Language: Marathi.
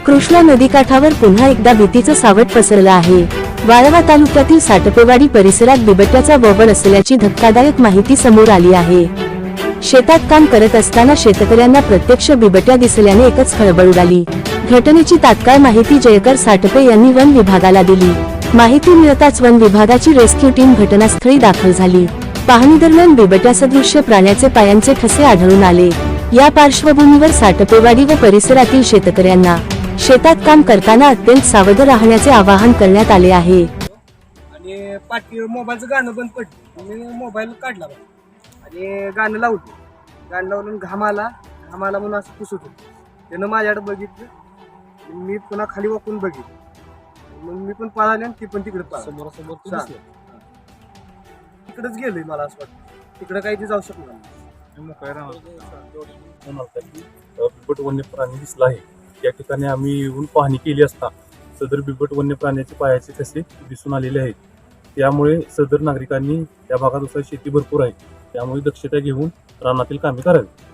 कृष्णा नदीकाठावर पुन्हा एकदा भीतीचं सावट पसरलं आहे। वाळवा तालुक्यातील साटपेवाडी परिसरात बिबट्याचा बोबड असल्याची धक्कादायक माहिती समोर आली आहे। शेतात काम करत असताना शेतकऱ्यांना प्रत्यक्ष बिबट्या दिसल्याने एकच खळबळ उडाली। घटनेची तात्काळ माहिती जयकर साटपे यांनी वन विभागाला दिली। माहिती मिळताच वन विभागाची रेस्क्यू टीम घटनास्थळी दाखल झाली। पाहणी दरम्यान बिबट्यासदृश्य प्राण्याचे पायांचे ठसे आढळून आले। या पार्श्वभूमीवर साटपेवाडी व परिसरातील शेतकऱ्यांना शेतात काम करताना अत्यंत सावध राहण्याचे आवाहन करण्यात आले आहे। आणि पाठी मोबाईलचं गाणं बंद पडलं, मी मोबाईल काढला आणि गाणं लावलं, गाणं लावून घाम आला म्हणून असं पुसत होतं। त्यानं माझ्याकडे बघितलं, मी पुन्हा खाली वाकून बघितलं, मग मी पण पळाले आणि ती पण तिकडे पळाली। तिकडेच गेलोय, मला असं वाटतं तिकडे काही ते जाऊ शकणार बिबट वन्य प्राणी दिसला आहे। या ठिकाणी आम्ही येऊन पाहणी केली असता सदर बिबट वन्य प्राण्याचे पायाचे ठसे दिसून आलेले आहेत। त्यामुळे सदर नागरिकांनी त्या भागात शेती भरपूर आहे, त्यामुळे दक्षता घेऊन रानातील कामे करावी।